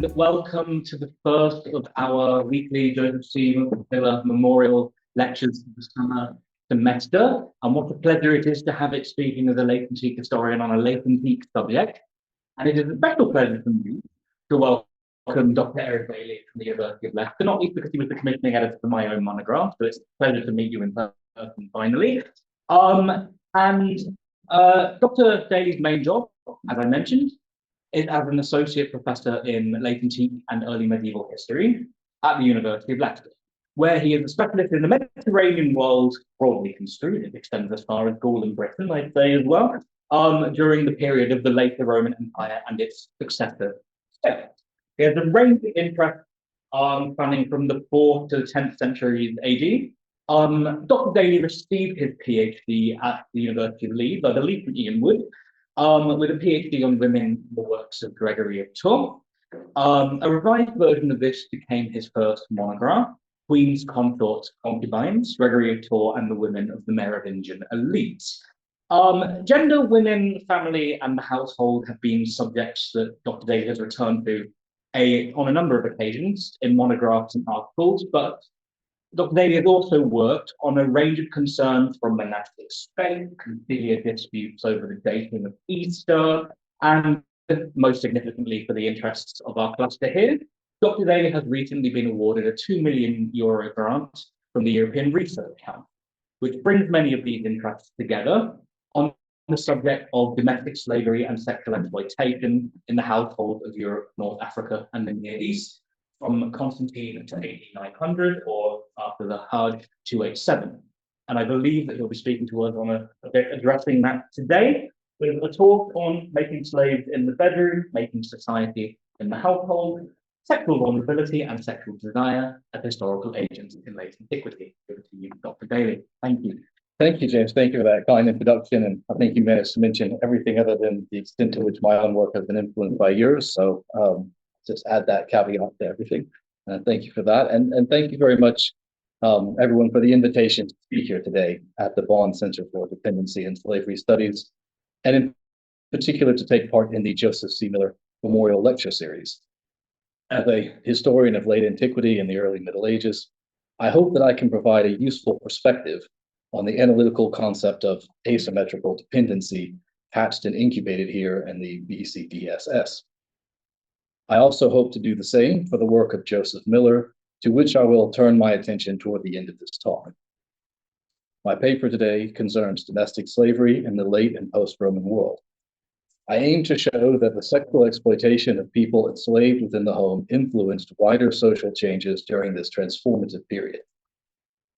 and welcome to the first of our weekly Joseph C. Memorial Lectures for the summer semester. And what a pleasure it is to have it speaking as a late antique historian on a late antique subject. And it is a special pleasure for me to welcome Dr. Erin Dailey from the University of Leicester, not least because he was the commissioning editor for my own monograph, so it's a pleasure to meet you in person finally. Dr. Dailey's main job, as I mentioned, is as an associate professor in late antique and early medieval history at the University of Leicester, where he is a specialist in the Mediterranean world, broadly construed. It extends as far as Gaul and Britain, I'd say as well, during the period of the later Roman Empire and its successor states. He has a range of interests spanning from the 4th to the 10th centuries AD. Dr. Dailey received his PhD at the University of Leeds, I believe from Ian Wood, with a PhD on women in the works of Gregory of Tours. A revised version of this became his first monograph, Queens, Consorts, Concubines, Gregory of Tours and the Women of the Merovingian Elites. Gender, women, family, and the household have been subjects that Dr. Dailey has returned to on a number of occasions in monographs and articles, but Dr. Dailey has also worked on a range of concerns from monastic Spain, conciliar disputes over the dating of Easter, and most significantly for the interests of our cluster here, Dr. Dailey has recently been awarded a €2 million grant from the European Research Council, which brings many of these interests together on the subject of domestic slavery and sexual exploitation in the household of Europe, North Africa, and the Near East, from Constantine to 8900 or after the Hajj 287. And I believe that he'll be speaking to us on a bit addressing that today with a talk on making slaves in the bedroom, making society in the household, sexual vulnerability and sexual desire as historical agents in late antiquity. Over to you, Dr. Dailey. Thank you. Thank you, James. Thank you for that kind introduction. And I think you managed to mention everything other than the extent to which my own work has been influenced by yours. So just add that caveat to everything. Thank you for that. And thank you very much, everyone, for the invitation to speak here today at the Vaughan Center for Dependency and Slavery Studies, and in particular to take part in the Joseph C. Miller Memorial Lecture Series. As a historian of late antiquity and the early Middle Ages, I hope that I can provide a useful perspective on the analytical concept of asymmetrical dependency hatched and incubated here in the BCDSS. I also hope to do the same for the work of Joseph Miller, to which I will turn my attention toward the end of this talk. My paper today concerns domestic slavery in the late and post-Roman world. I aim to show that the sexual exploitation of people enslaved within the home influenced wider social changes during this transformative period.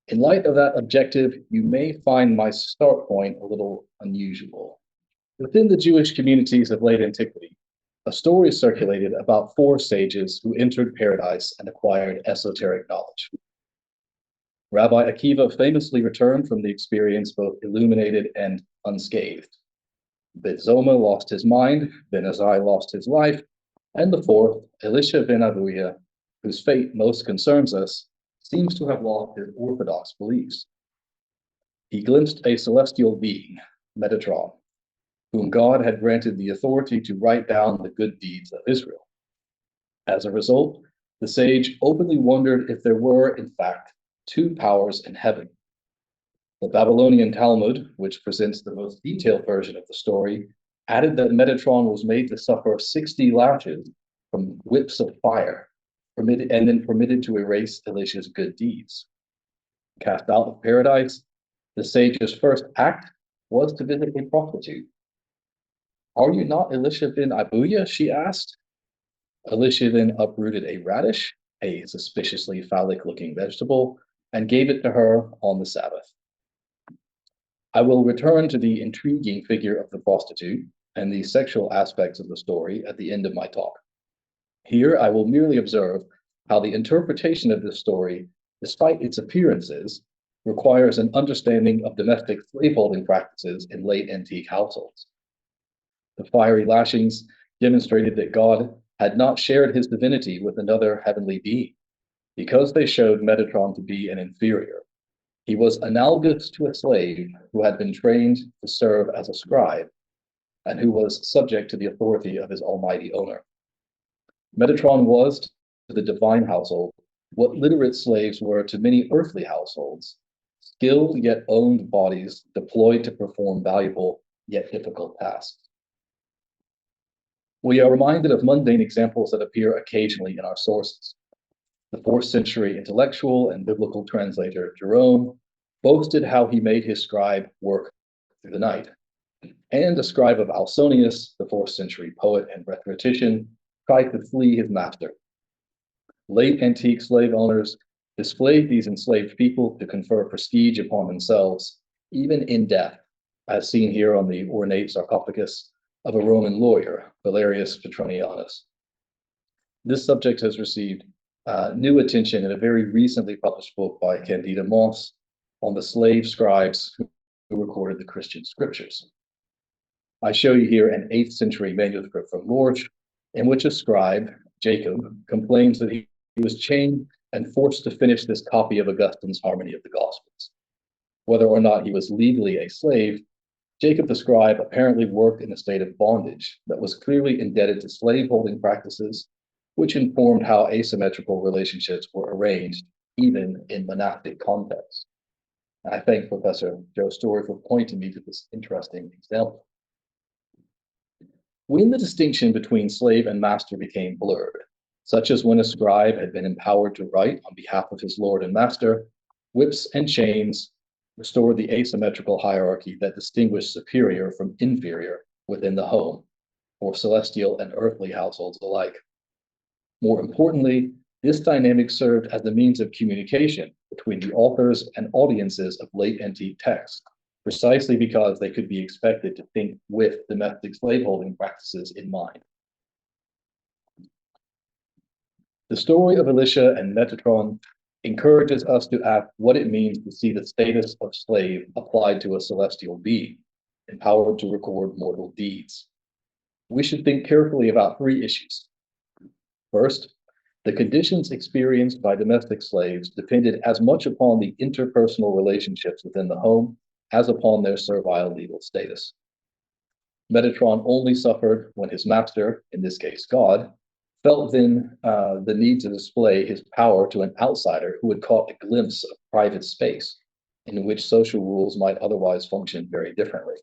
In light of that objective, you may find my start point a little unusual. Within the Jewish communities of late antiquity, a story circulated about 4 sages who entered paradise and acquired esoteric knowledge. Rabbi Akiva famously returned from the experience both illuminated and unscathed. Ben Zoma lost his mind, Ben Azai lost his life, and the 4th, Elisha ben Abuya, whose fate most concerns us, seems to have lost his orthodox beliefs. He glimpsed a celestial being, Metatron, whom God had granted the authority to write down the good deeds of Israel. As a result, the sage openly wondered if there were, in fact, 2 powers in heaven. The Babylonian Talmud, which presents the most detailed version of the story, added that Metatron was made to suffer 60 lashes from whips of fire, and then permitted to erase Elisha's good deeds. Cast out of paradise, the sage's first act was to visit a prostitute. "Are you not Elisha ben Abuya?" she asked. Elisha then uprooted a radish, a suspiciously phallic-looking vegetable, and gave it to her on the Sabbath. I will return to the intriguing figure of the prostitute and the sexual aspects of the story at the end of my talk. Here, I will merely observe how the interpretation of this story, despite its appearances, requires an understanding of domestic slaveholding practices in late antique households. The fiery lashings demonstrated that God had not shared his divinity with another heavenly being, because they showed Metatron to be an inferior. He was analogous to a slave who had been trained to serve as a scribe, and who was subject to the authority of his almighty owner. Metatron was to the divine household what literate slaves were to many earthly households, skilled yet owned bodies deployed to perform valuable yet difficult tasks. We are reminded of mundane examples that appear occasionally in our sources. The 4th century intellectual and biblical translator Jerome boasted how he made his scribe work through the night. And a scribe of Ausonius, the 4th century poet and rhetorician, tried to flee his master. Late antique slave owners displayed these enslaved people to confer prestige upon themselves, even in death, as seen here on the ornate sarcophagus of a Roman lawyer, Valerius Petronianus. This subject has received new attention in a very recently published book by Candida Moss on the slave scribes who recorded the Christian scriptures. I show you here an 8th century manuscript from Lorsch, in which a scribe, Jacob, complains that he was chained and forced to finish this copy of Augustine's Harmony of the Gospels. Whether or not he was legally a slave, Jacob the scribe apparently worked in a state of bondage that was clearly indebted to slaveholding practices, which informed how asymmetrical relationships were arranged, even in monastic contexts. And I thank Professor Joe Story for pointing me to this interesting example. When the distinction between slave and master became blurred, such as when a scribe had been empowered to write on behalf of his lord and master, whips and chains restored the asymmetrical hierarchy that distinguished superior from inferior within the home, for celestial and earthly households alike. More importantly, this dynamic served as the means of communication between the authors and audiences of late antique texts, precisely because they could be expected to think with domestic slaveholding practices in mind. The story of Elisha and Metatron encourages us to ask what it means to see the status of slave applied to a celestial being, empowered to record mortal deeds. We should think carefully about 3 issues. First, the conditions experienced by domestic slaves depended as much upon the interpersonal relationships within the home as upon their servile legal status. Metatron only suffered when his master, in this case God, felt then the need to display his power to an outsider who had caught a glimpse of private space in which social rules might otherwise function very differently.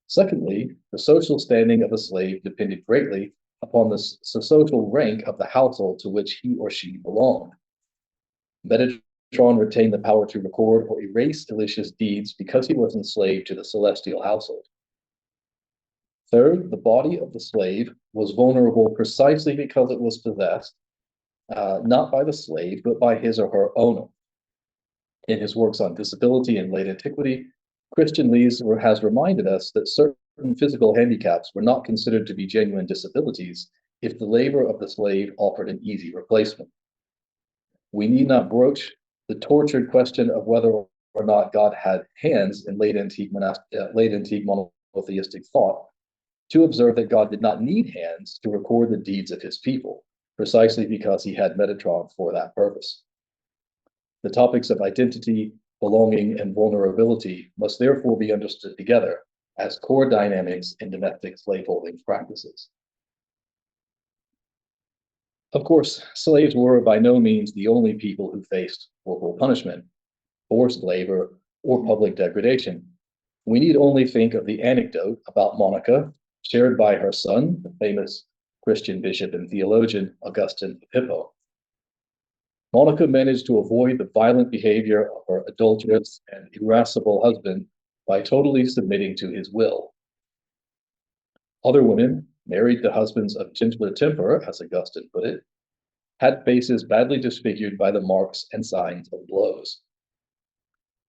Secondly, the social standing of a slave depended greatly upon the social rank of the household to which he or she belonged. Metatron retained the power to record or erase Elisha's deeds because he was enslaved to the celestial household. Third, the body of the slave was vulnerable precisely because it was possessed, not by the slave, but by his or her owner. In his works on disability in late antiquity, Christian Lees has reminded us that certain physical handicaps were not considered to be genuine disabilities if the labor of the slave offered an easy replacement. We need not broach the tortured question of whether or not God had hands in late antique monotheistic thought to observe that God did not need hands to record the deeds of his people, precisely because he had Metatron for that purpose. The topics of identity, belonging, and vulnerability must therefore be understood together as core dynamics in domestic slaveholding practices. Of course, slaves were by no means the only people who faced corporal punishment, forced labor, or public degradation. We need only think of the anecdote about Monica, shared by her son, the famous Christian bishop and theologian Augustine of Hippo. Monica managed to avoid the violent behavior of her adulterous and irascible husband by totally submitting to his will. Other women, married to husbands of gentler temper, as Augustine put it, had faces badly disfigured by the marks and signs of blows.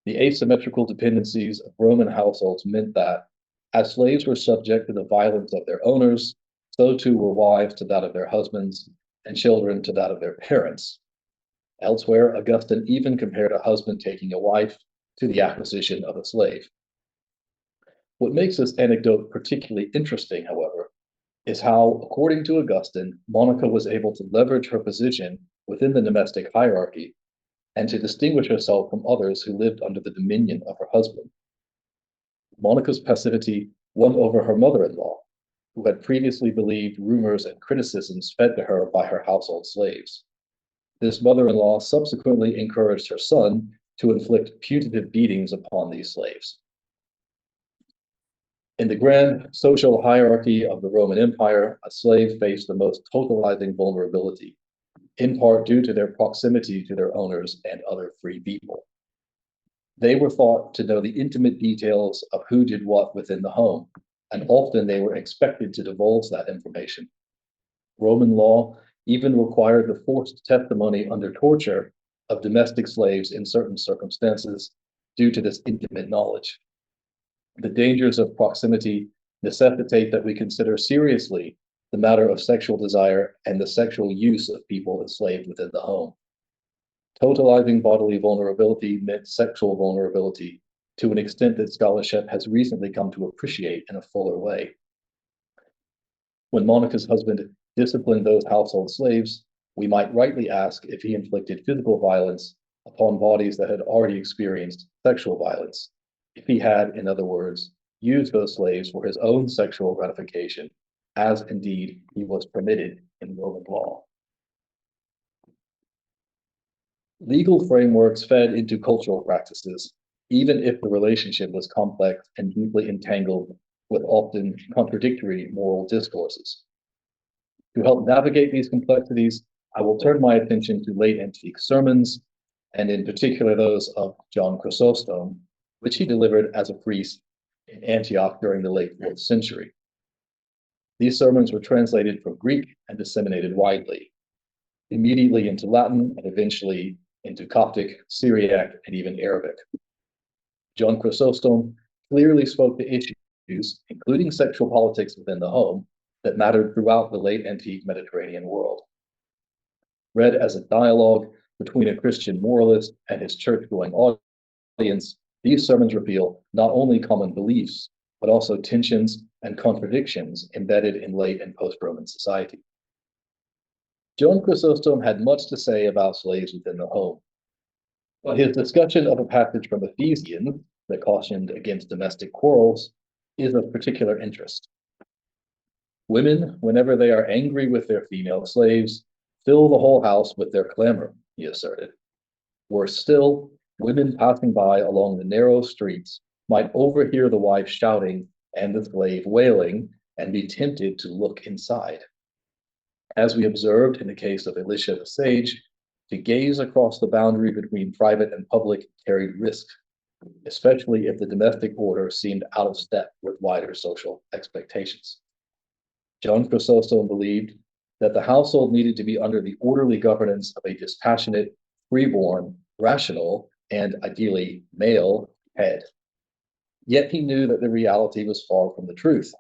The asymmetrical dependencies of Roman households meant that, as slaves were subject to the violence of their owners, so too were wives to that of their husbands, and children to that of their parents. Elsewhere, Augustine even compared a husband taking a wife to the acquisition of a slave. What makes this anecdote particularly interesting, however, is how, according to Augustine, Monica was able to leverage her position within the domestic hierarchy and to distinguish herself from others who lived under the dominion of her husband. Monica's passivity won over her mother-in-law, who had previously believed rumors and criticisms fed to her by her household slaves. This mother-in-law subsequently encouraged her son to inflict punitive beatings upon these slaves. In the grand social hierarchy of the Roman Empire, a slave faced the most totalizing vulnerability, in part due to their proximity to their owners and other free people. They were thought to know the intimate details of who did what within the home, and often they were expected to divulge that information. Roman law even required the forced testimony under torture of domestic slaves in certain circumstances due to this intimate knowledge. The dangers of proximity necessitate that we consider seriously the matter of sexual desire and the sexual use of people enslaved within the home. Totalizing bodily vulnerability meant sexual vulnerability to an extent that scholarship has recently come to appreciate in a fuller way. When Monica's husband disciplined those household slaves, we might rightly ask if he inflicted physical violence upon bodies that had already experienced sexual violence, if he had, in other words, used those slaves for his own sexual gratification, as indeed he was permitted in Roman law. Legal frameworks fed into cultural practices, even if the relationship was complex and deeply entangled with often contradictory moral discourses. To help navigate these complexities, I will turn my attention to late antique sermons, and in particular those of John Chrysostom, which he delivered as a priest in Antioch during the late 4th century. These sermons were translated from Greek and disseminated widely, immediately into Latin and eventually into Coptic, Syriac, and even Arabic. John Chrysostom clearly spoke to issues, including sexual politics within the home, that mattered throughout the late antique Mediterranean world. Read as a dialogue between a Christian moralist and his church-going audience, these sermons reveal not only common beliefs, but also tensions and contradictions embedded in late and post-Roman society. John Chrysostom had much to say about slaves within the home, but his discussion of a passage from Ephesians that cautioned against domestic quarrels is of particular interest. Women, whenever they are angry with their female slaves, fill the whole house with their clamor, he asserted. Worse still, women passing by along the narrow streets might overhear the wife shouting and the slave wailing and be tempted to look inside. As we observed in the case of Elisha the sage, to gaze across the boundary between private and public carried risk, especially if the domestic order seemed out of step with wider social expectations. John Chrysostom believed that the household needed to be under the orderly governance of a dispassionate, freeborn, rational, and ideally male head. Yet he knew that the reality was far from the truth.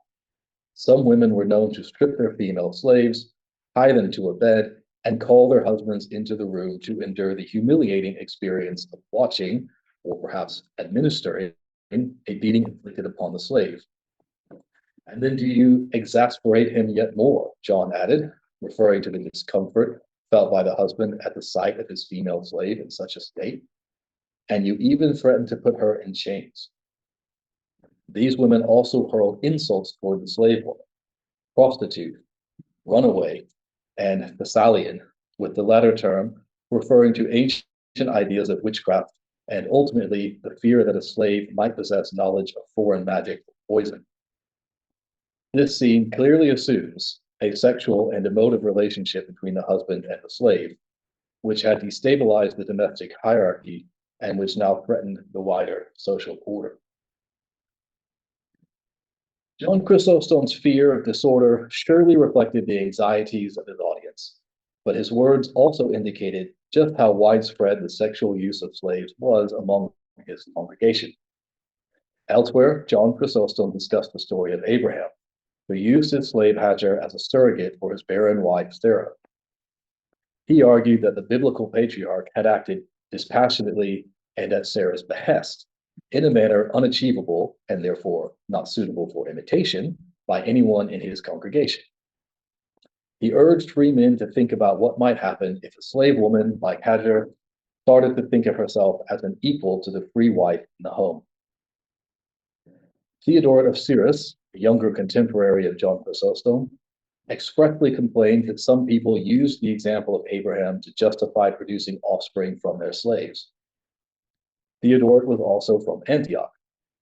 Some women were known to strip their female slaves, tie them to a bed, and call their husbands into the room to endure the humiliating experience of watching, or perhaps administering, a beating inflicted upon the slave. And then do you exasperate him yet more, John added, referring to the discomfort felt by the husband at the sight of his female slave in such a state. And you even threaten to put her in chains. These women also hurled insults toward the slave woman, prostitute, runaway, and Thessalian, with the latter term referring to ancient ideas of witchcraft and ultimately the fear that a slave might possess knowledge of foreign magic or poison. This scene clearly assumes a sexual and emotive relationship between the husband and the slave, which had destabilized the domestic hierarchy and which now threatened the wider social order. John Chrysostom's fear of disorder surely reflected the anxieties of his audience, but his words also indicated just how widespread the sexual use of slaves was among his congregation. Elsewhere, John Chrysostom discussed the story of Abraham, who used his slave Hagar as a surrogate for his barren wife Sarah. He argued that the biblical patriarch had acted dispassionately and at Sarah's behest, in a manner unachievable and therefore not suitable for imitation by anyone in his congregation. He urged free men to think about what might happen if a slave woman like Hagar started to think of herself as an equal to the free wife in the home. Theodoret of Cyrus, a younger contemporary of John Chrysostom, expressly complained that some people used the example of Abraham to justify producing offspring from their slaves. Theodore was also from Antioch,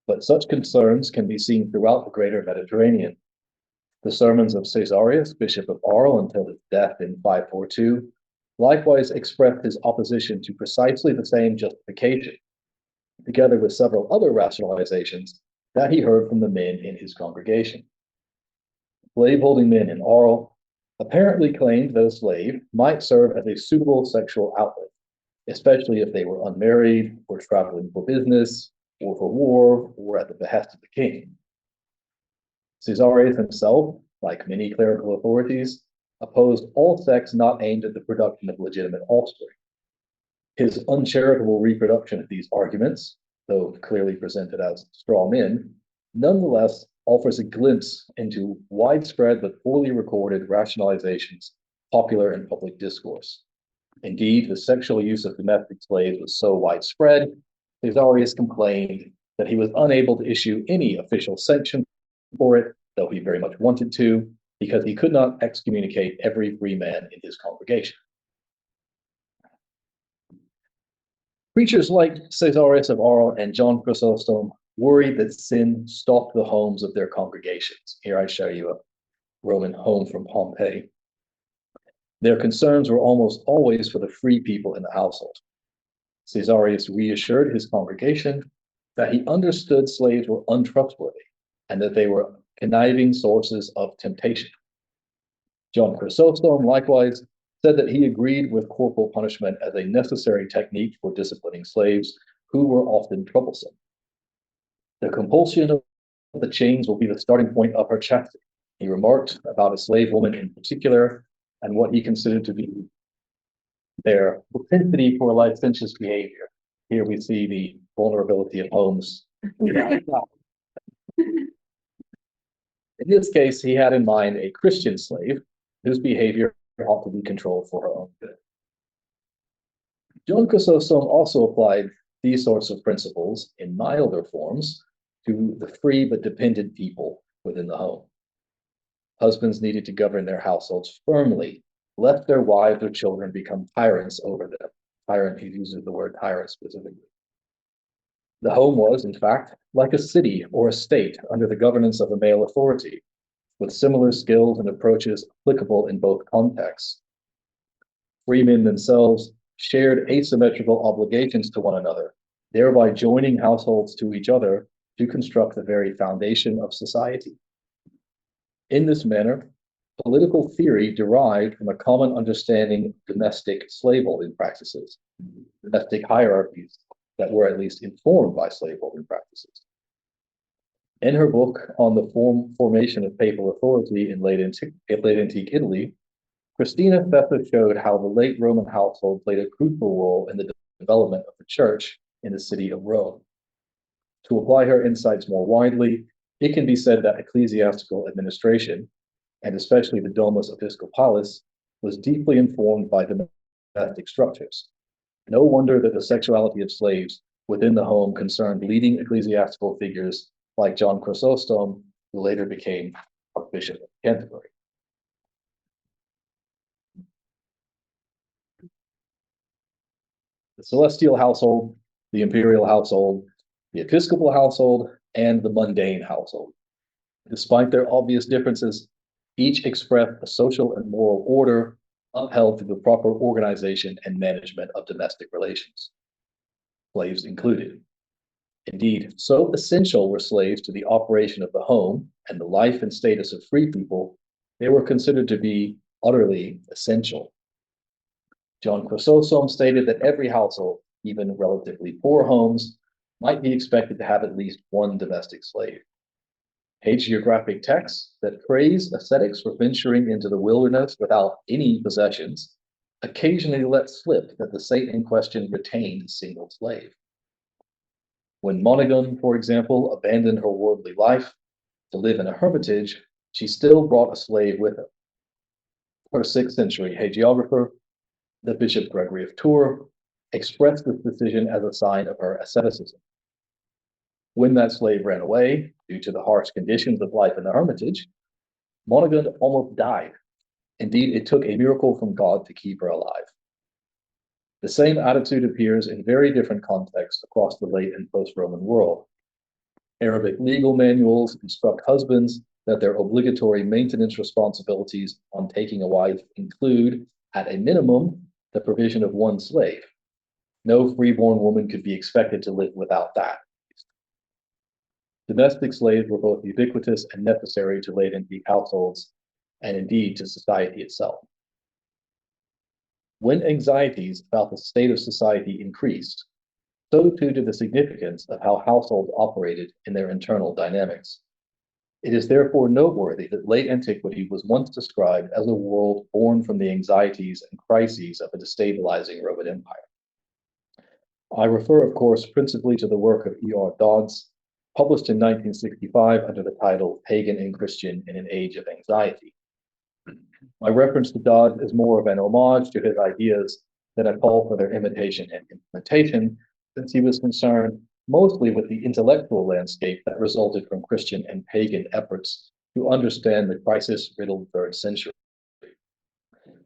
but such concerns can be seen throughout the greater Mediterranean. The sermons of Caesarius, Bishop of Arles, until his death in 542, likewise expressed his opposition to precisely the same justification, together with several other rationalizations that he heard from the men in his congregation. Slaveholding men in Arles apparently claimed that a slave might serve as a suitable sexual outlet, especially if they were unmarried or traveling for business or for war or at the behest of the king. Caesarius himself, like many clerical authorities, opposed all sex not aimed at the production of legitimate offspring. His uncharitable reproduction of these arguments, though clearly presented as straw men, nonetheless offers a glimpse into widespread but poorly recorded rationalizations popular in public discourse. Indeed, the sexual use of domestic slaves was so widespread, Caesarius complained that he was unable to issue any official sanction for it, though he very much wanted to, because he could not excommunicate every free man in his congregation. Preachers like Caesarius of Arles and John Chrysostom worried that sin stalked the homes of their congregations. Here I show you a Roman home from Pompeii. Their concerns were almost always for the free people in the household. Caesarius reassured his congregation that he understood slaves were untrustworthy and that they were conniving sources of temptation. John Chrysostom likewise said that he agreed with corporal punishment as a necessary technique for disciplining slaves who were often troublesome. The compulsion of the chains will be the starting point of her chastity, he remarked about a slave woman in particular and what he considered to be their propensity for licentious behavior. Here we see the vulnerability of homes. In this case, he had in mind a Christian slave whose behavior ought to be controlled for her own good. John Chrysostom also applied these sorts of principles in milder forms to the free but dependent people within the home. Husbands needed to govern their households firmly, lest their wives or children become tyrants over them. Tyrant, he uses the word tyrant specifically. The home was, in fact, like a city or a state under the governance of a male authority, with similar skills and approaches applicable in both contexts. Free men themselves shared asymmetrical obligations to one another, thereby joining households to each other to construct the very foundation of society. In this manner, political theory derived from a common understanding of domestic slaveholding practices, domestic hierarchies that were at least informed by slaveholding practices. In her book on the formation of papal authority in late antique Italy, Christina Fessa showed how the late Roman household played a crucial role in the development of the church in the city of Rome. To apply her insights more widely, it can be said that ecclesiastical administration, and especially the Domus Episcopalis, was deeply informed by domestic structures. No wonder that the sexuality of slaves within the home concerned leading ecclesiastical figures like John Chrysostom, who later became Archbishop of Canterbury. The celestial household, the imperial household, the episcopal household, and the mundane household. Despite their obvious differences, each expressed a social and moral order upheld through the proper organization and management of domestic relations, slaves included. Indeed, so essential were slaves to the operation of the home and the life and status of free people, they were considered to be utterly essential. John Chrysostom stated that every household, even relatively poor homes, might be expected to have at least one domestic slave. Hagiographic texts that praise ascetics for venturing into the wilderness without any possessions occasionally let slip that the saint in question retained a single slave. When Monaghan, for example, abandoned her worldly life to live in a hermitage, she still brought a slave with her. Her 6th century hagiographer, the Bishop Gregory of Tours, expressed this decision as a sign of her asceticism. When that slave ran away, due to the harsh conditions of life in the hermitage, Monaghan almost died. Indeed, it took a miracle from God to keep her alive. The same attitude appears in very different contexts across the late and post-Roman world. Arabic legal manuals instruct husbands that their obligatory maintenance responsibilities on taking a wife include, at a minimum, the provision of one slave. No freeborn woman could be expected to live without that. Domestic slaves were both ubiquitous and necessary to latent households, and indeed to society itself. When anxieties about the state of society increased, so too did the significance of how households operated in their internal dynamics. It is therefore noteworthy that late antiquity was once described as a world born from the anxieties and crises of a destabilizing Roman Empire. I refer, of course, principally to the work of E.R. Dodds, published in 1965 under the title Pagan and Christian in an Age of Anxiety. My reference to Dodds is more of an homage to his ideas than a call for their imitation and implementation, since he was concerned mostly with the intellectual landscape that resulted from Christian and pagan efforts to understand the crisis-riddled 3rd century.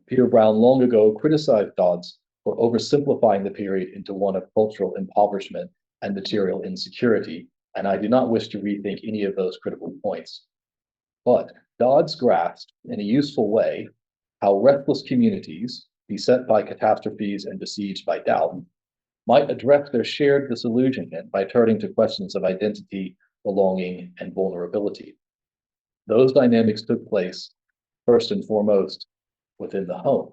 Peter Brown long ago criticized Dodds for oversimplifying the period into one of cultural impoverishment and material insecurity, and I do not wish to rethink any of those critical points. But Dodds grasped, in a useful way, how restless communities, beset by catastrophes and besieged by doubt, might address their shared disillusionment by turning to questions of identity, belonging, and vulnerability. Those dynamics took place, first and foremost, within the home.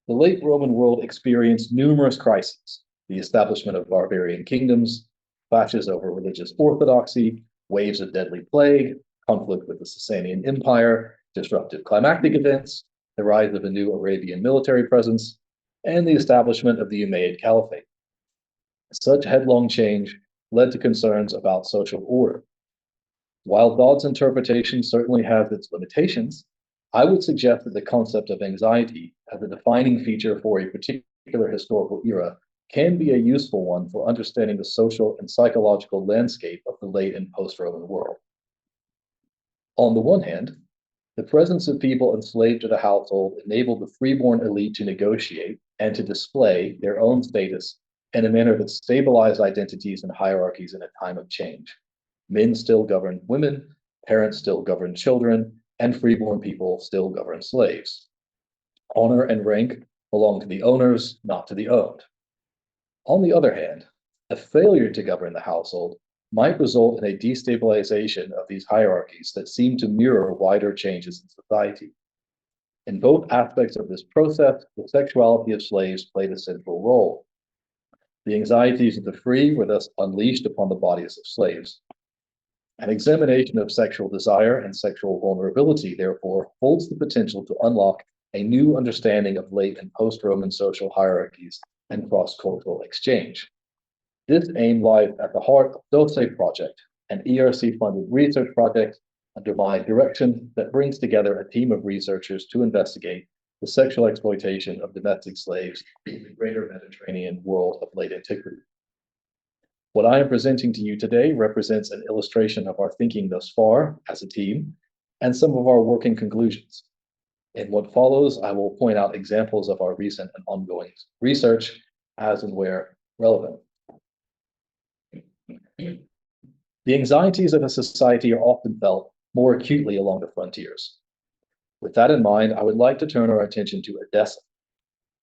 The late Roman world experienced numerous crises: the establishment of barbarian kingdoms, clashes over religious orthodoxy, waves of deadly plague, conflict with the Sasanian Empire, disruptive climactic events, the rise of a new Arabian military presence, and the establishment of the Umayyad Caliphate. Such headlong change led to concerns about social order. While Dodds' interpretation certainly has its limitations, I would suggest that the concept of anxiety as a defining feature for a particular historical era can be a useful one for understanding the social and psychological landscape of the late and post-Roman world. On the one hand, the presence of people enslaved to the household enabled the freeborn elite to negotiate and to display their own status in a manner that stabilized identities and hierarchies in a time of change. Men still governed women, parents still governed children, and freeborn people still governed slaves. Honor and rank belonged to the owners, not to the owned. On the other hand, a failure to govern the household might result in a destabilization of these hierarchies that seem to mirror wider changes in society. In both aspects of this process, the sexuality of slaves played a central role. The anxieties of the free were thus unleashed upon the bodies of slaves. An examination of sexual desire and sexual vulnerability, therefore, holds the potential to unlock a new understanding of late and post-Roman social hierarchies and cross-cultural exchange. This aim lies at the heart of DOSE Project, an ERC-funded research project under my direction that brings together a team of researchers to investigate the sexual exploitation of domestic slaves in the greater Mediterranean world of late antiquity. What I am presenting to you today represents an illustration of our thinking thus far as a team and some of our working conclusions. In what follows, I will point out examples of our recent and ongoing research as and where relevant. The anxieties of a society are often felt more acutely along the frontiers. With that in mind, I would like to turn our attention to Edessa,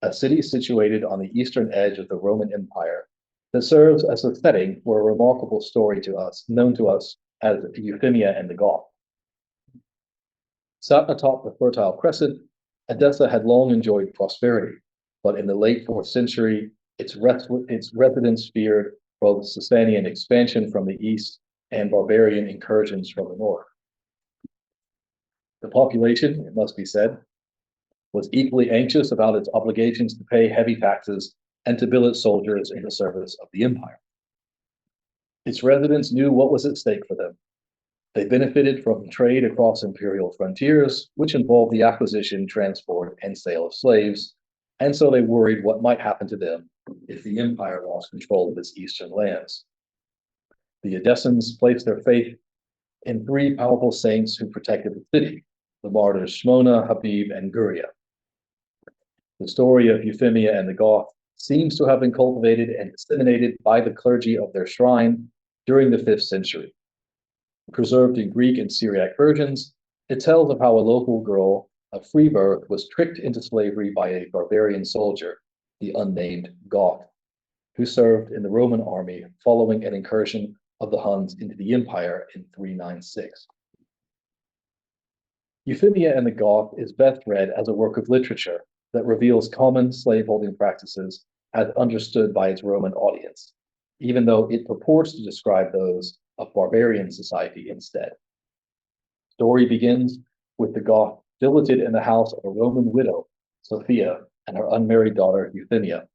a city situated on the eastern edge of the Roman Empire that serves as a setting for a remarkable story known to us as Euphemia and the Goth. Sat atop the Fertile Crescent, Edessa had long enjoyed prosperity, but in the late 4th century, its residents feared both Sasanian expansion from the east and barbarian incursions from the north. The population, it must be said, was equally anxious about its obligations to pay heavy taxes and to bill its soldiers in the service of the empire. Its residents knew what was at stake for them. They benefited from trade across imperial frontiers, which involved the acquisition, transport, and sale of slaves, and so they worried what might happen to them if the empire lost control of its eastern lands. The Edessans placed their faith in three powerful saints who protected the city, the martyrs Shmona, Habib, and Guria. The story of Euphemia and the Goth seems to have been cultivated and disseminated by the clergy of their shrine during the 5th century. Preserved in Greek and Syriac versions, it tells of how a local girl of free birth was tricked into slavery by a barbarian soldier, the unnamed Goth, who served in the Roman army following an incursion of the Huns into the empire in 396. Euphemia and the Goth is best read as a work of literature that reveals common slaveholding practices as understood by its Roman audience, even though it purports to describe those of barbarian society instead. The story begins with the Goth billeted in the house of a Roman widow, Sophia, and her unmarried daughter, Euphemia.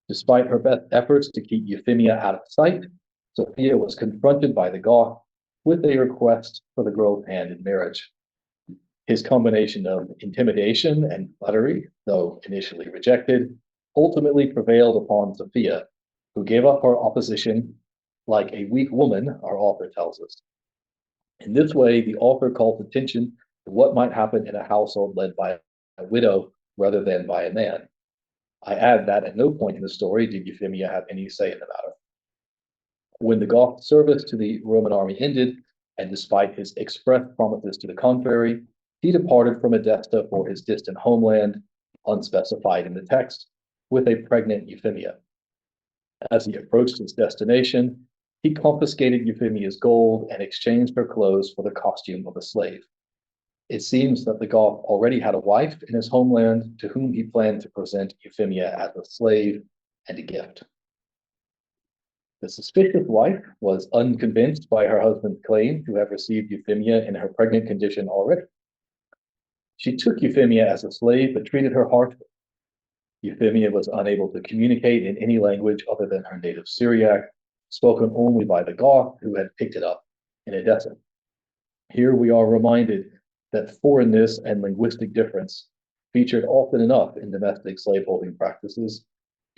Despite her best efforts to keep Euphemia out of sight, Sophia was confronted by the Goth with a request for the girl's hand in marriage. His combination of intimidation and flattery, though initially rejected, ultimately prevailed upon Sophia, who gave up her opposition like a weak woman, our author tells us. In this way, the author calls attention to what might happen in a household led by a widow rather than by a man. I add that at no point in the story did Euphemia have any say in the matter. When the Goth service to the Roman army ended, and despite his express promises to the contrary, he departed from Edessa for his distant homeland, unspecified in the text, with a pregnant Euphemia. As he approached his destination, he confiscated Euphemia's gold and exchanged her clothes for the costume of a slave. It seems that the Goth already had a wife in his homeland to whom he planned to present Euphemia as a slave and a gift. The suspicious wife was unconvinced by her husband's claim to have received Euphemia in her pregnant condition already. She took Euphemia as a slave, but treated her harshly. Euphemia was unable to communicate in any language other than her native Syriac, spoken only by the Goth who had picked it up in Edessa. Here we are reminded that foreignness and linguistic difference featured often enough in domestic slaveholding practices,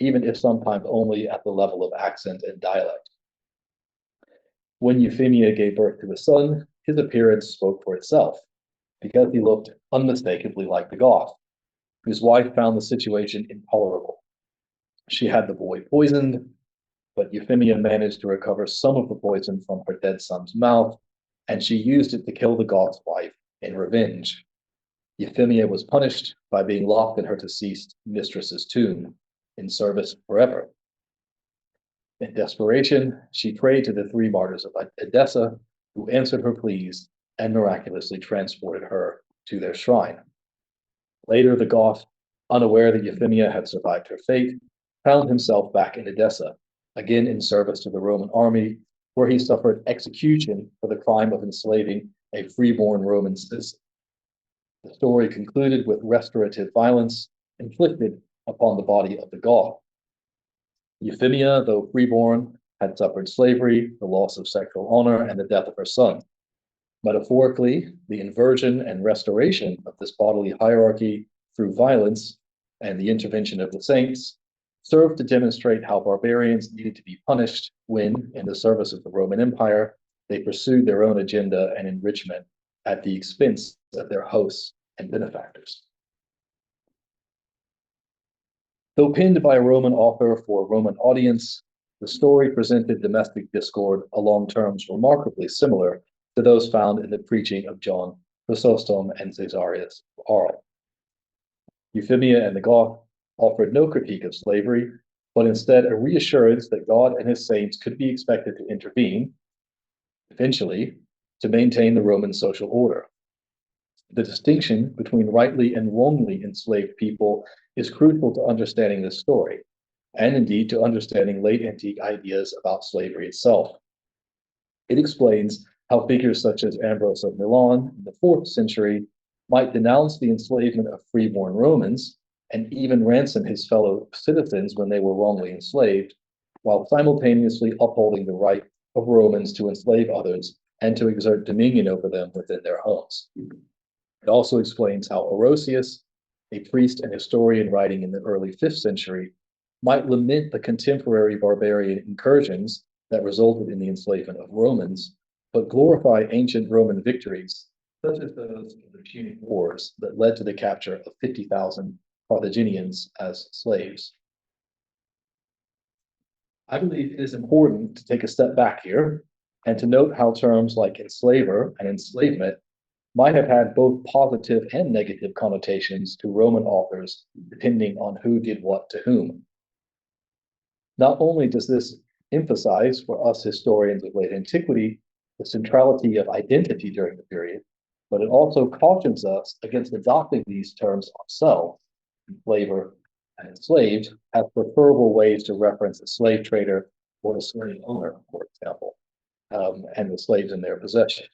even if sometimes only at the level of accent and dialect. When Euphemia gave birth to a son, his appearance spoke for itself, because he looked unmistakably like the Goth, whose wife found the situation intolerable. She had the boy poisoned, but Euphemia managed to recover some of the poison from her dead son's mouth, and she used it to kill the Goth's wife in revenge. Euphemia was punished by being locked in her deceased mistress's tomb, in service forever. In desperation, she prayed to the three martyrs of Edessa, who answered her pleas and miraculously transported her to their shrine. Later, the Goth, unaware that Euphemia had survived her fate, found himself back in Edessa, again in service to the Roman army, where he suffered execution for the crime of enslaving a freeborn Roman citizen. The story concluded with restorative violence inflicted upon the body of the Goth. Euphemia, though freeborn, had suffered slavery, the loss of sexual honor, and the death of her son. Metaphorically, the inversion and restoration of this bodily hierarchy through violence and the intervention of the saints served to demonstrate how barbarians needed to be punished when, in the service of the Roman Empire, they pursued their own agenda and enrichment at the expense of their hosts and benefactors. Though penned by a Roman author for a Roman audience, the story presented domestic discord along terms remarkably similar to those found in the preaching of John Chrysostom and Caesarius Aral. Euphemia and the Goth offered no critique of slavery, but instead a reassurance that God and his saints could be expected to intervene, eventually, to maintain the Roman social order. The distinction between rightly and wrongly enslaved people is crucial to understanding this story, and indeed to understanding late antique ideas about slavery itself. It explains how figures such as Ambrose of Milan in the 4th century might denounce the enslavement of freeborn Romans and even ransom his fellow citizens when they were wrongly enslaved, while simultaneously upholding the right of Romans to enslave others and to exert dominion over them within their homes. It also explains how Orosius, a priest and historian writing in the early 5th century, might lament the contemporary barbarian incursions that resulted in the enslavement of Romans, but glorify ancient Roman victories, such as those of the Punic Wars that led to the capture of 50,000 Carthaginians as slaves. I believe it is important to take a step back here and to note how terms like enslaver and enslavement might have had both positive and negative connotations to Roman authors, depending on who did what to whom. Not only does this emphasize for us historians of late antiquity the centrality of identity during the period, but it also cautions us against adopting these terms ourselves, enslaver and enslaved, as preferable ways to reference a slave trader or a slave owner, for example, and the slaves in their possession.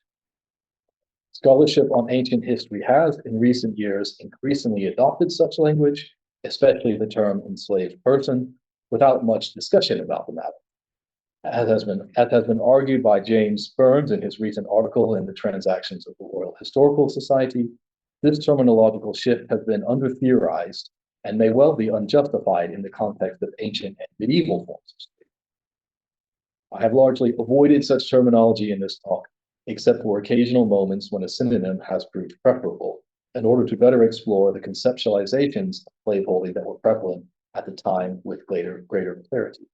Scholarship on ancient history has, in recent years, increasingly adopted such language, especially the term enslaved person, without much discussion about the matter. As has been argued by James Burns in his recent article in the Transactions of the Royal Historical Society, this terminological shift has been under-theorized and may well be unjustified in the context of ancient and medieval forms of slavery. I have largely avoided such terminology in this talk, except for occasional moments when a synonym has proved preferable, in order to better explore the conceptualizations of slaveholding that were prevalent at the time with greater clarity.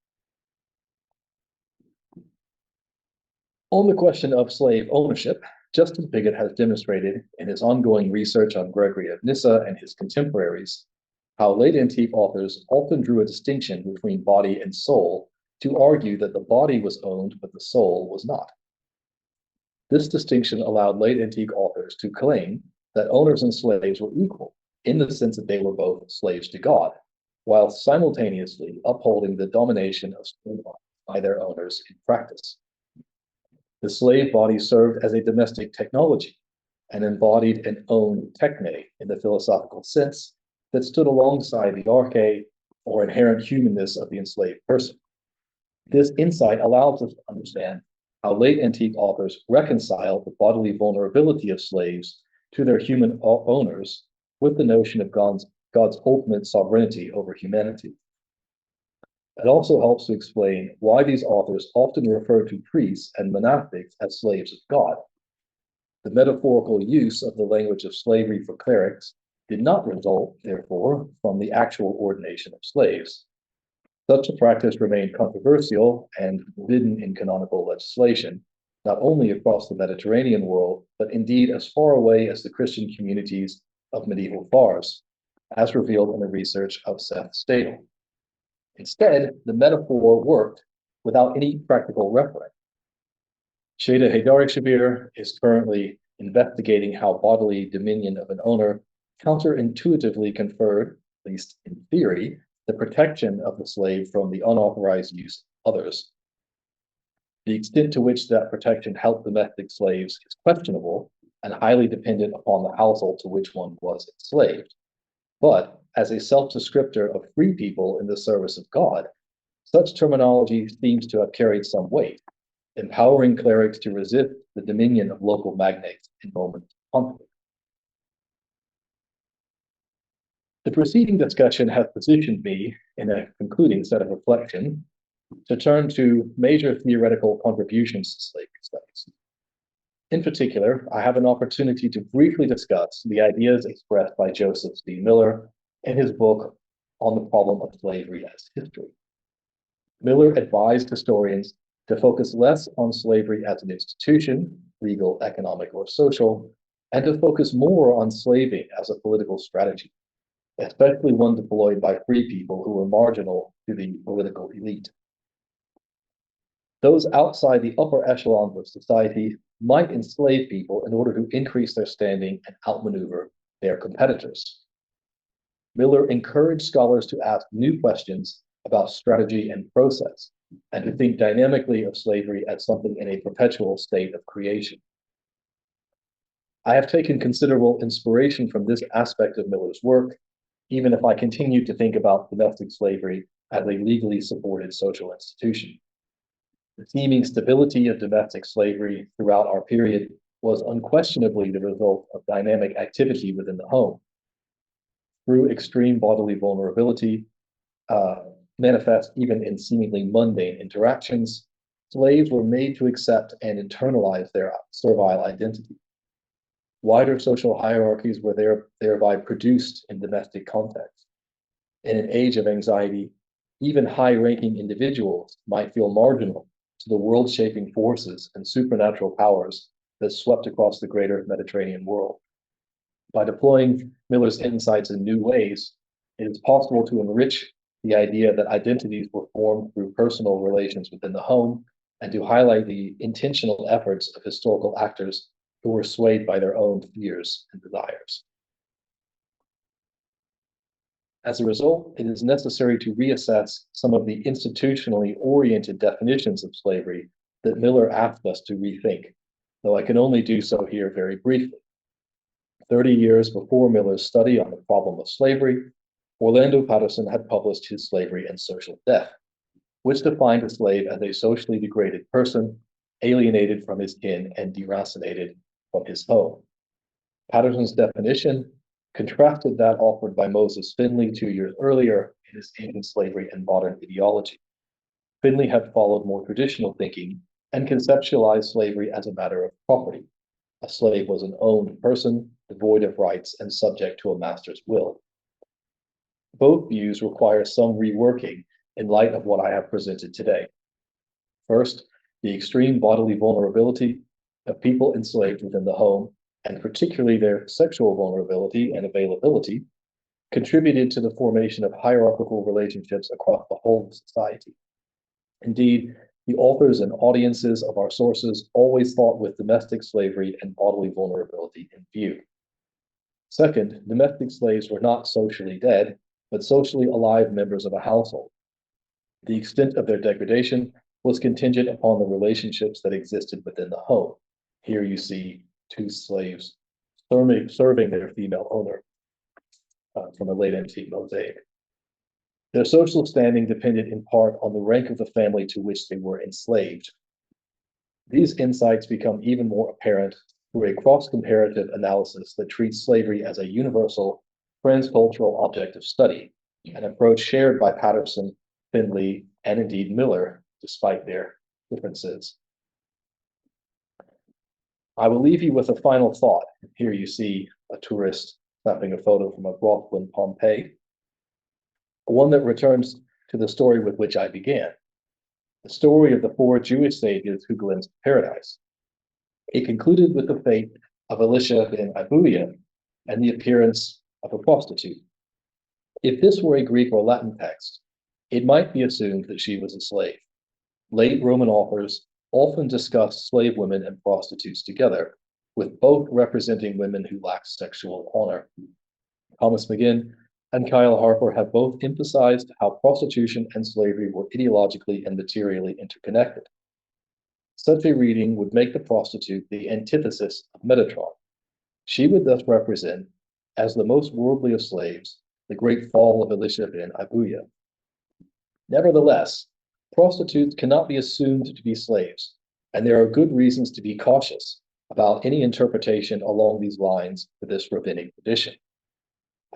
On the question of slave ownership, Justin Pigott has demonstrated in his ongoing research on Gregory of Nyssa and his contemporaries how late antique authors often drew a distinction between body and soul to argue that the body was owned but the soul was not. This distinction allowed late antique authors to claim that owners and slaves were equal in the sense that they were both slaves to God, while simultaneously upholding the domination of slave bodies by their owners in practice. The slave body served as a domestic technology and embodied an own techne in the philosophical sense that stood alongside the arche or inherent humanness of the enslaved person. This insight allows us to understand how late antique authors reconcile the bodily vulnerability of slaves to their human owners with the notion of God's ultimate sovereignty over humanity. It also helps to explain why these authors often refer to priests and monastics as slaves of God. The metaphorical use of the language of slavery for clerics did not result, therefore, from the actual ordination of slaves. Such a practice remained controversial and forbidden in canonical legislation, not only across the Mediterranean world, but indeed as far away as the Christian communities of medieval Fars, as revealed in the research of Seth Stadel. Instead, the metaphor worked without any practical reference. Sheda Haydarshabir is currently investigating how bodily dominion of an owner counterintuitively conferred, at least in theory, the protection of the slave from the unauthorized use of others. The extent to which that protection helped domestic slaves is questionable and highly dependent upon the household to which one was enslaved. But as a self-descriptor of free people in the service of God, such terminology seems to have carried some weight, empowering clerics to resist the dominion of local magnates in moments of conflict. The preceding discussion has positioned me in a concluding set of reflection to turn to major theoretical contributions to slavery studies. In particular, I have an opportunity to briefly discuss the ideas expressed by Joseph C. Miller in his book on the problem of slavery as history. Miller advised historians to focus less on slavery as an institution, legal, economic, or social, and to focus more on slaving as a political strategy, especially one deployed by free people who were marginal to the political elite. Those outside the upper echelons of society might enslave people in order to increase their standing and outmaneuver their competitors. Miller encouraged scholars to ask new questions about strategy and process, and to think dynamically of slavery as something in a perpetual state of creation. I have taken considerable inspiration from this aspect of Miller's work, even if I continue to think about domestic slavery as a legally supported social institution. The seeming stability of domestic slavery throughout our period was unquestionably the result of dynamic activity within the home. Through extreme bodily vulnerability, manifest even in seemingly mundane interactions, slaves were made to accept and internalize their servile identity. Wider social hierarchies were thereby produced in domestic context. In an age of anxiety, even high-ranking individuals might feel marginal to the world-shaping forces and supernatural powers that swept across the greater Mediterranean world. By deploying Miller's insights in new ways, it is possible to enrich the idea that identities were formed through personal relations within the home, and to highlight the intentional efforts of historical actors who were swayed by their own fears and desires. As a result, it is necessary to reassess some of the institutionally oriented definitions of slavery that Miller asked us to rethink, though I can only do so here very briefly. 30 years before Miller's study on the problem of slavery, Orlando Patterson had published his Slavery and Social Death, which defined a slave as a socially degraded person, alienated from his kin and deracinated from his home. Patterson's definition contrasted that offered by Moses Finley 2 years earlier in his Ancient Slavery and Modern Ideology. Finley had followed more traditional thinking and conceptualized slavery as a matter of property. A slave was an owned person, devoid of rights and subject to a master's will. Both views require some reworking in light of what I have presented today. First, the extreme bodily vulnerability of people enslaved within the home, and particularly their sexual vulnerability and availability, contributed to the formation of hierarchical relationships across the whole of society. Indeed, the authors and audiences of our sources always thought with domestic slavery and bodily vulnerability in view. Second, domestic slaves were not socially dead, but socially alive members of a household. The extent of their degradation was contingent upon the relationships that existed within the home. Here you see two slaves serving their female owner from a late antique mosaic. Their social standing depended in part on the rank of the family to which they were enslaved. These insights become even more apparent through a cross-comparative analysis that treats slavery as a universal, transcultural object of study, an approach shared by Patterson, Finley, and indeed Miller, despite their differences. I will leave you with a final thought. Here you see a tourist snapping a photo from a brothel in Pompeii, one that returns to the story with which I began, the story of the 4 Jewish sages who glimpsed paradise. It concluded with the fate of Elisha bin Abuya and the appearance of a prostitute. If this were a Greek or Latin text, it might be assumed that she was a slave. Late Roman authors often discussed slave women and prostitutes together, with both representing women who lacked sexual honor. Thomas McGinn and Kyle Harper have both emphasized how prostitution and slavery were ideologically and materially interconnected. Such a reading would make the prostitute the antithesis of Metatron. She would thus represent, as the most worldly of slaves, the great fall of Elisha bin Abuya. Nevertheless, prostitutes cannot be assumed to be slaves, and there are good reasons to be cautious about any interpretation along these lines for this rabbinic tradition.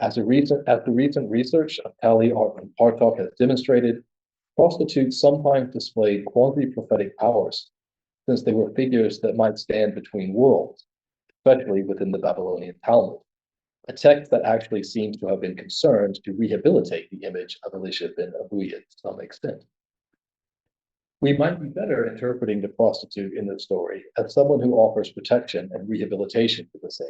As the recent research of Tali and Partok has demonstrated, prostitutes sometimes displayed quasi-prophetic powers, since they were figures that might stand between worlds, especially within the Babylonian Talmud, a text that actually seems to have been concerned to rehabilitate the image of Elisha bin Abuya to some extent. We might be better interpreting the prostitute in the story as someone who offers protection and rehabilitation to the sage.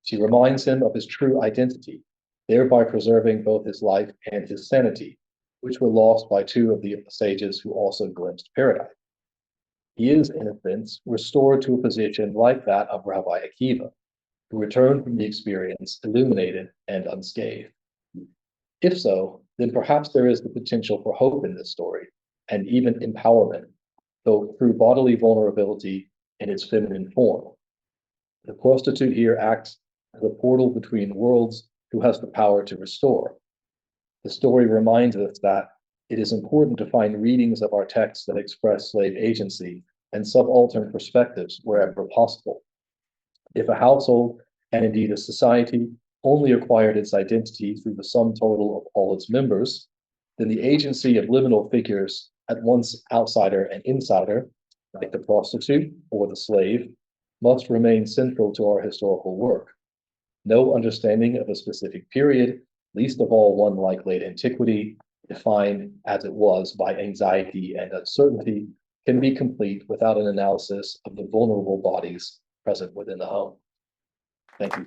She reminds him of his true identity, thereby preserving both his life and his sanity, which were lost by 2 of the sages who also glimpsed paradise. He is, in a sense, restored to a position like that of Rabbi Akiva, who returned from the experience illuminated and unscathed. If so, then perhaps there is the potential for hope in this story, and even empowerment, though through bodily vulnerability in its feminine form. The prostitute here acts as a portal between worlds who has the power to restore. The story reminds us that it is important to find readings of our texts that express slave agency and subaltern perspectives wherever possible. If a household, and indeed a society, only acquired its identity through the sum total of all its members, then the agency of liminal figures at once outsider and insider, like the prostitute or the slave, must remain central to our historical work. No understanding of a specific period, least of all one like late antiquity, defined as it was by anxiety and uncertainty, can be complete without an analysis of the vulnerable bodies present within the home. Thank you.